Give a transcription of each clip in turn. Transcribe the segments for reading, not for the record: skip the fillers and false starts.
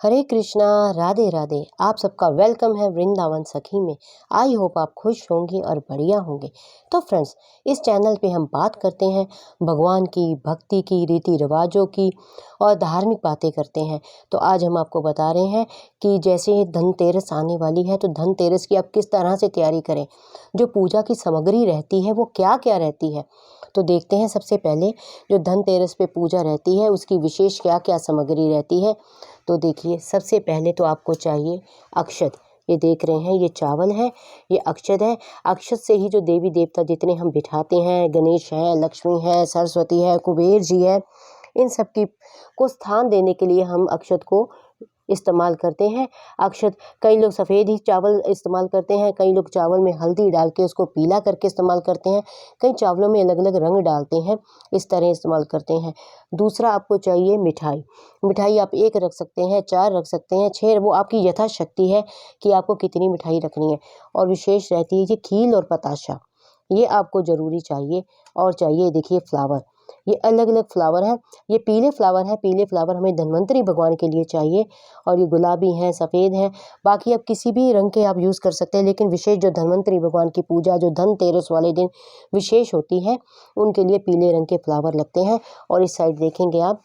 हरे कृष्णा, राधे राधे। आप सबका वेलकम है वृंदावन सखी में। आई होप आप खुश होंगे और बढ़िया होंगे। तो फ्रेंड्स, इस चैनल पे हम बात करते हैं भगवान की, भक्ति की, रीति रिवाजों की और धार्मिक बातें करते हैं। तो आज हम आपको बता रहे हैं कि जैसे ही धनतेरस आने वाली है तो धनतेरस की आप किस तरह से तैयारी करें। जो पूजा की सामग्री रहती है वो क्या क्या रहती है, तो देखते हैं। सबसे पहले जो धनतेरस पे पूजा रहती है उसकी विशेष क्या क्या सामग्री रहती है। तो देखिए, सबसे पहले तो आपको चाहिए अक्षत। ये देख रहे हैं, ये चावल है, ये अक्षत है। अक्षत से ही जो देवी देवता जितने हम बिठाते हैं, गणेश है, लक्ष्मी है, सरस्वती है, कुबेर जी है, इन सब की को स्थान देने के लिए हम अक्षत को इस्तेमाल करते हैं। अक्षत, कई लोग सफ़ेद ही चावल इस्तेमाल करते हैं, कई लोग चावल में हल्दी डाल के उसको पीला करके इस्तेमाल करते हैं, कई चावलों में अलग अलग रंग डालते हैं, इस तरह इस्तेमाल करते हैं। दूसरा आपको चाहिए मिठाई। मिठाई आप 1 रख सकते हैं, 4 रख सकते हैं, 6, वो आपकी यथाशक्ति है कि आपको कितनी मिठाई रखनी है। और विशेष रहती है ये खील और पताशा, ये आपको ज़रूरी चाहिए। और चाहिए देखिए फ्लावर, ये अलग अलग फ्लावर हैं। ये पीले फ्लावर हैं, पीले फ्लावर हमें धन्वंतरी भगवान के लिए चाहिए। और ये गुलाबी हैं, सफ़ेद हैं, बाकी आप किसी भी रंग के आप यूज़ कर सकते हैं, लेकिन विशेष जो धन्वंतरी भगवान की पूजा जो धनतेरस वाले दिन विशेष होती है उनके लिए पीले रंग के फ्लावर लगते हैं। और इस साइड देखेंगे आप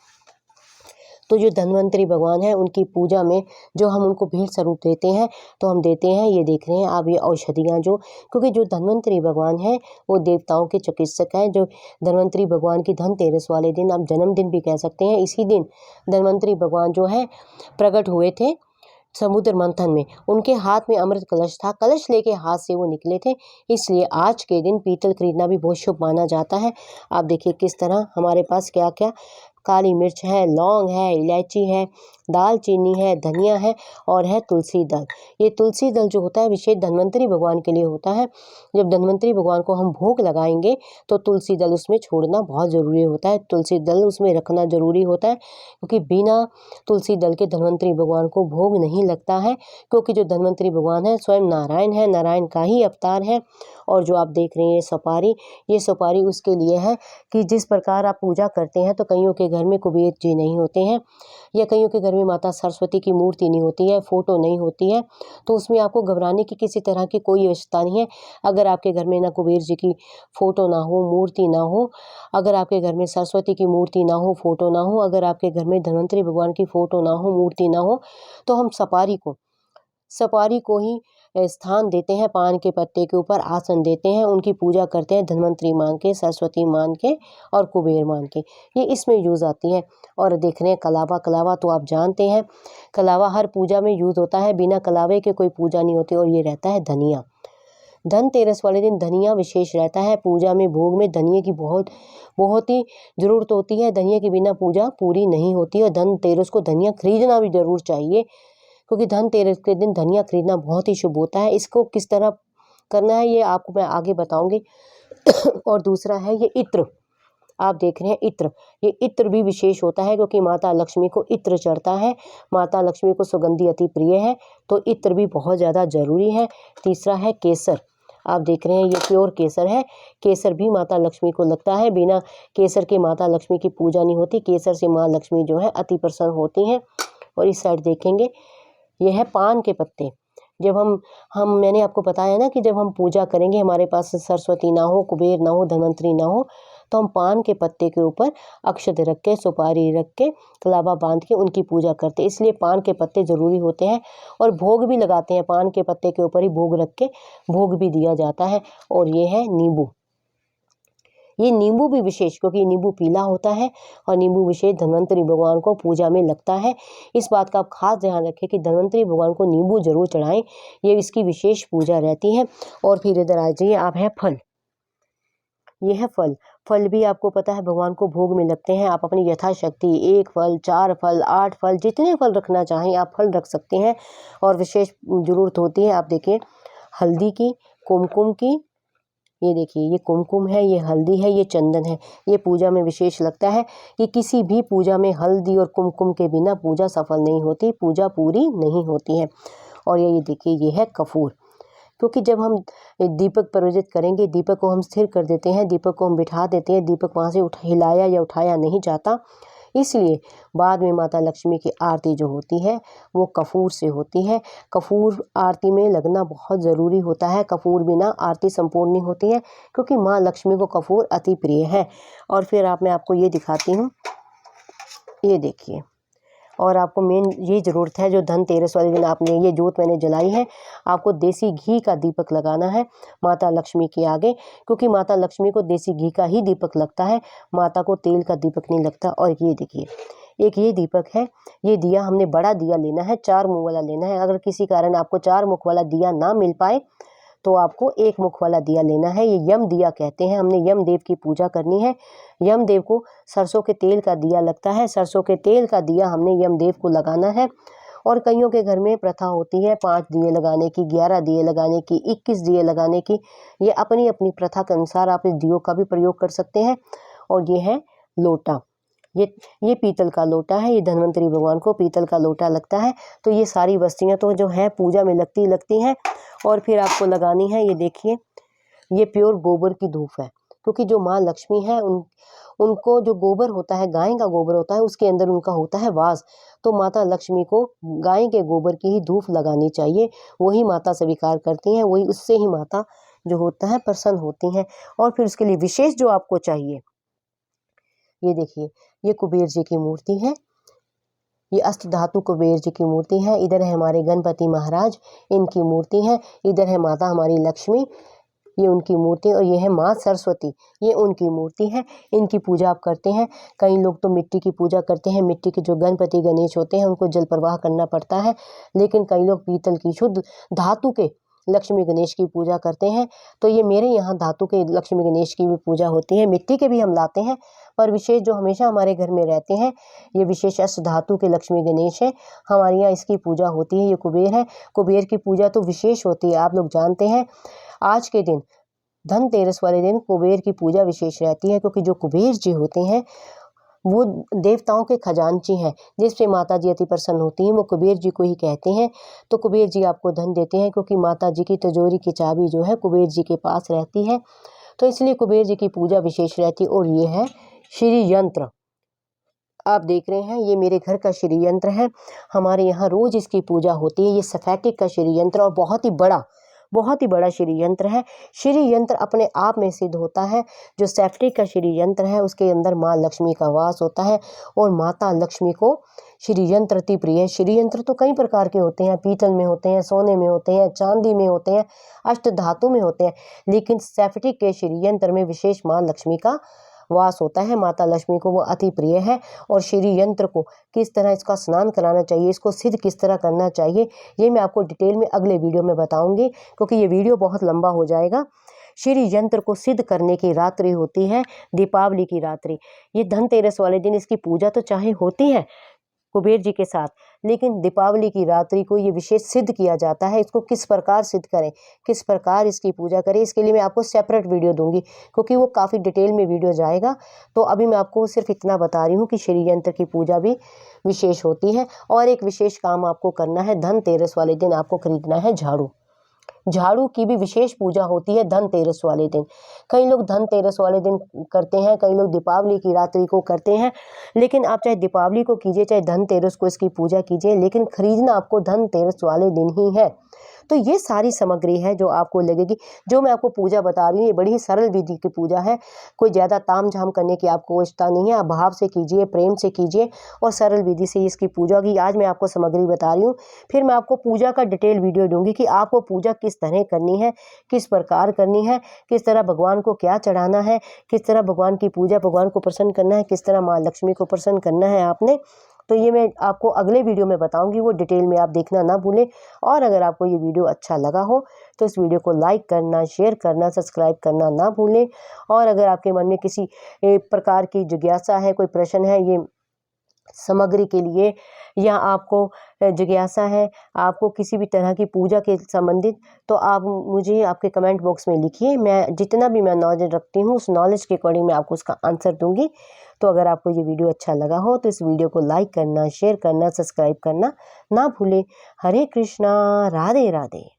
तो जो धन्वंतरी भगवान हैं उनकी पूजा में जो हम उनको भेंट स्वरूप देते हैं, तो हम देते हैं, ये देख रहे हैं आप, ये औषधियाँ जो, क्योंकि जो धन्वंतरी भगवान हैं वो देवताओं के चिकित्सक हैं। जो धन्वंतरी भगवान की धनतेरस वाले दिन, आप जन्मदिन भी कह सकते हैं, इसी दिन धन्वंतरी भगवान जो है प्रकट हुए थे समुद्र मंथन में। उनके हाथ में अमृत कलश था, कलश लेके हाथ से वो निकले थे, इसलिए आज के दिन पीतल खरीदना भी बहुत शुभ माना जाता है। आप देखिए किस तरह हमारे पास क्या क्या, काली मिर्च है, लौंग है, इलायची है, दालचीनी है, धनिया है और है तुलसी दल। ये तुलसी दल जो होता है विशेष धन्वंतरी भगवान के लिए होता है। जब धन्वंतरी भगवान को हम भोग लगाएंगे तो तुलसी दल उसमें छोड़ना बहुत ज़रूरी होता है, तुलसी दल उसमें रखना ज़रूरी होता है, क्योंकि बिना तुलसी दल के धन्वंतरी भगवान को भोग नहीं लगता है। क्योंकि जो धन्वंतरी भगवान है स्वयं नारायण है, नारायण का ही अवतार है। और जो आप देख रहे हैं सुपारी, ये सुपारी उसके लिए है कि जिस प्रकार आप पूजा करते हैं तो कईयों के घर में कुबेर जी नहीं होते हैं, या कईयों के घर में माता सरस्वती की मूर्ति नहीं होती है, फ़ोटो नहीं होती है, तो उसमें आपको घबराने की किसी तरह की कोई आवश्यकता नहीं है। अगर आपके घर में ना कुबेर जी की फ़ोटो ना हो, मूर्ति ना हो, अगर आपके घर में सरस्वती की मूर्ति ना हो, फ़ोटो ना हो, अगर आपके घर में धन्वंतरी भगवान की फ़ोटो ना हो, मूर्ति ना हो, तो हम सपारी को ही स्थान देते हैं, पान के पत्ते के ऊपर आसन देते हैं, उनकी पूजा करते हैं धन्वंतरी मान के, सरस्वती मान के और कुबेर मान के, ये इसमें यूज़ आती है। और देख रहे हैं कलावा, कलावा तो आप जानते हैं, कलावा हर पूजा में यूज़ होता है, बिना कलावे के कोई पूजा नहीं होती। और ये रहता है धनिया, धनतेरस वाले दिन धनिया विशेष रहता है। पूजा में भोग में धनिये की बहुत बहुत ही ज़रूरत होती है, धनिये के बिना पूजा पूरी नहीं होती। और धनतेरस को धनिया खरीदना भी ज़रूर चाहिए, क्योंकि धनतेरस के दिन धनिया खरीदना बहुत ही शुभ होता है। इसको किस तरह करना है ये आपको मैं आगे बताऊंगी। और दूसरा है ये इत्र, आप देख रहे हैं इत्र, ये इत्र भी विशेष होता है क्योंकि माता लक्ष्मी को इत्र चढ़ता है, माता लक्ष्मी को सुगंधी अति प्रिय है, तो इत्र भी बहुत ज़्यादा ज़रूरी है। तीसरा है केसर, आप देख रहे हैं ये प्योर केसर है, केसर भी माता लक्ष्मी को लगता है, बिना केसर के माता लक्ष्मी की पूजा नहीं होती, केसर से माँ लक्ष्मी जो है अति प्रसन्न होती हैं। और इस साइड देखेंगे ये है पान के पत्ते। जब हम मैंने आपको बताया ना कि जब हम पूजा करेंगे, हमारे पास सरस्वती ना हो, कुबेर ना हो, धन्वंतरी ना हो, तो हम पान के पत्ते के ऊपर अक्षत रख के, सुपारी रख के, कलावा बांध के उनकी पूजा करते हैं, इसलिए पान के पत्ते ज़रूरी होते हैं। और भोग भी लगाते हैं, पान के पत्ते के ऊपर ही भोग रख के भोग भी दिया जाता है। और ये है नींबू, ये नींबू भी विशेष, क्योंकि नींबू पीला होता है और नींबू विशेष धन्वंतरी भगवान को पूजा में लगता है। इस बात का आप खास ध्यान रखें कि धन्वंतरी भगवान को नींबू जरूर चढ़ाएं, ये इसकी विशेष पूजा रहती है। और फिर इधर आ जाइए, आप है फल, ये है फल। फल भी आपको पता है भगवान को भोग में लगते हैं। आप अपनी यथाशक्ति 1 फल, 4 फल, 8 फल, जितने फल रखना चाहें आप फल रख सकते हैं। और विशेष जरूरत होती है, आप देखिए हल्दी की, कुमकुम की, ये देखिए ये कुमकुम है, ये हल्दी है, ये चंदन है, ये पूजा में विशेष लगता है कि किसी भी पूजा में हल्दी और कुमकुम के बिना पूजा सफल नहीं होती, पूजा पूरी नहीं होती है। और ये देखिए ये है कपूर, क्योंकि जब हम दीपक प्रज्वलित करेंगे, दीपक को हम स्थिर कर देते हैं, दीपक को हम बिठा देते हैं, दीपक वहाँ से हिलाया या उठाया नहीं जाता, इसलिए बाद में माता लक्ष्मी की आरती जो होती है वो कपूर से होती है। कपूर आरती में लगना बहुत ज़रूरी होता है। कपूर बिना आरती संपूर्ण नहीं होती है, क्योंकि माँ लक्ष्मी को कपूर अति प्रिय है। और फिर मैं आपको ये दिखाती हूँ, ये देखिए। और आपको मेन ये ज़रूरत है, जो धनतेरस वाले दिन आपने ये जोत मैंने जलाई है, आपको देसी घी का दीपक लगाना है माता लक्ष्मी के आगे, क्योंकि माता लक्ष्मी को देसी घी का ही दीपक लगता है, माता को तेल का दीपक नहीं लगता। और ये देखिए, एक ये दीपक है, ये दिया हमने बड़ा दिया लेना है, 4 मुँह वाला लेना है। अगर किसी कारण आपको 4 मुख वाला दिया ना मिल पाए तो आपको 1 मुख वाला दिया लेना है। ये यम दिया कहते हैं। हमने यम देव की पूजा करनी है। यम देव को सरसों के तेल का दिया लगता है, सरसों के तेल का दिया हमने यम देव को लगाना है। और कईयों के घर में प्रथा होती है 5 दिए लगाने की, 11 दिए लगाने की, 21 दिए लगाने की। ये अपनी अपनी प्रथा के अनुसार आप इस दियों का भी प्रयोग कर सकते हैं। और ये है लोटा, ये पीतल का लोटा है, ये धन्वंतरी भगवान को पीतल का लोटा लगता है। तो ये सारी वस्तुएं तो जो है पूजा में लगती हैं। और फिर आपको लगानी है, ये देखिए, ये प्योर गोबर की धूप है, क्योंकि जो माँ लक्ष्मी है उनको जो गोबर होता है, गाय का गोबर होता है, उसके अंदर उनका होता है वास। तो माता लक्ष्मी को गाय के गोबर की ही धूप लगानी चाहिए, वही माता स्वीकार करती हैं, वही उससे ही माता जो होता है प्रसन्न होती हैं। और फिर उसके लिए विशेष जो आपको चाहिए, ये देखिए, ये कुबेर जी की मूर्ति है, ये अष्ट धातु कुबेर जी की मूर्ति है। इधर है हमारे गणपति महाराज, इनकी मूर्ति है। इधर है माता हमारी लक्ष्मी, ये उनकी मूर्ति। और ये है माँ सरस्वती, ये उनकी मूर्ति है। इनकी पूजा आप करते हैं। कई लोग तो मिट्टी की पूजा करते हैं, मिट्टी के जो गणपति गणेश होते हैं उनको जल प्रवाह करना पड़ता है, लेकिन कई लोग पीतल की शुद्ध धातु के लक्ष्मी गणेश की पूजा करते हैं। तो ये मेरे यहाँ धातु के लक्ष्मी गणेश की भी पूजा होती है। मिट्टी के भी हम लाते हैं, पर विशेष जो हमेशा हमारे घर में रहते हैं, ये विशेष अष्ट धातु के लक्ष्मी गणेश है, हमारे यहाँ इसकी पूजा होती है। ये कुबेर है, कुबेर की पूजा तो विशेष होती है, आप लोग जानते हैं। आज के दिन धनतेरस वाले दिन कुबेर की पूजा विशेष रहती है, क्योंकि जो कुबेर जी होते हैं वो देवताओं के खजांची हैं, जिस पे माता जी अति प्रसन्न होती हैं, वो कुबेर जी को ही कहते हैं। तो कुबेर जी आपको धन देते हैं, क्योंकि माता जी की तिजोरी की चाबी जो है कुबेर जी के पास रहती है, तो इसलिए कुबेर जी की पूजा विशेष रहती है। और ये है श्री यंत्र, आप देख रहे हैं, ये मेरे घर का श्री यंत्र है, हमारे यहाँ रोज इसकी पूजा होती है। ये सफेटिक का श्री यंत्र और बहुत ही बड़ा श्री यंत्र है। श्री यंत्र अपने आप में सिद्ध होता है। जो सेफ्टिक का श्री यंत्र है उसके अंदर माँ लक्ष्मी का वास होता है, और माता लक्ष्मी को श्री यंत्र अति प्रिय है। श्री यंत्र तो कई प्रकार के होते हैं, पीतल में होते हैं, सोने में होते हैं, चांदी में होते हैं, अष्ट धातु में होते हैं, लेकिन सेफ्टिक के श्री यंत्र में विशेष माँ लक्ष्मी का वास होता है। माता लक्ष्मी को वो अति प्रिय है। और श्री यंत्र को किस तरह इसका स्नान कराना चाहिए, इसको सिद्ध किस तरह करना चाहिए, ये मैं आपको डिटेल में अगले वीडियो में बताऊंगी, क्योंकि ये वीडियो बहुत लंबा हो जाएगा। श्री यंत्र को सिद्ध करने की रात्रि होती है दीपावली की रात्रि। ये धनतेरस वाले दिन इसकी पूजा तो चाहे होती है कुबेर जी के साथ, लेकिन दीपावली की रात्रि को ये विशेष सिद्ध किया जाता है। इसको किस प्रकार सिद्ध करें, किस प्रकार इसकी पूजा करें, इसके लिए मैं आपको सेपरेट वीडियो दूंगी, क्योंकि वो काफ़ी डिटेल में वीडियो जाएगा। तो अभी मैं आपको सिर्फ इतना बता रही हूँ कि श्री यंत्र की पूजा भी विशेष होती है। और एक विशेष काम आपको करना है, धनतेरस वाले दिन आपको खरीदना है झाड़ू। झाड़ू की भी विशेष पूजा होती है धनतेरस वाले दिन। कई लोग धनतेरस वाले दिन करते हैं, कई लोग दीपावली की रात्रि को करते हैं, लेकिन आप चाहे दीपावली को कीजिए चाहे धनतेरस को इसकी पूजा कीजिए, लेकिन खरीदना आपको धनतेरस वाले दिन ही है। तो ये सारी सामग्री है जो आपको लगेगी। जो मैं आपको पूजा बता रही हूँ ये बड़ी ही सरल विधि की पूजा है, कोई ज़्यादा ताम झाम करने की आपको आवश्यकता नहीं है। आप भाव से कीजिए, प्रेम से कीजिए और सरल विधि से इसकी पूजा की। आज मैं आपको सामग्री बता रही हूँ, फिर मैं आपको पूजा का डिटेल वीडियो दूंगी कि आपको पूजा किस तरह करनी है, किस प्रकार करनी है, किस तरह भगवान को क्या चढ़ाना है, किस तरह भगवान की पूजा, भगवान को प्रसन्न करना है, किस तरह माँ लक्ष्मी को प्रसन्न करना है आपने। तो ये मैं आपको अगले वीडियो में बताऊंगी, वो डिटेल में आप देखना ना भूलें। और अगर आपको ये वीडियो अच्छा लगा हो तो इस वीडियो को लाइक करना, शेयर करना, सब्सक्राइब करना ना भूलें। और अगर आपके मन में किसी प्रकार की जिज्ञासा है, कोई प्रश्न है ये सामग्री के लिए, या आपको जिज्ञासा है आपको किसी भी तरह की पूजा के संबंधित, तो आप मुझे आपके कमेंट बॉक्स में लिखिए। मैं जितना भी मैं नॉलेज रखती हूँ उस नॉलेज के अकॉर्डिंग मैं आपको उसका आंसर दूंगी। तो अगर आपको ये वीडियो अच्छा लगा हो तो इस वीडियो को लाइक करना, शेयर करना, सब्सक्राइब करना ना भूलें। हरे कृष्णा, राधे राधे।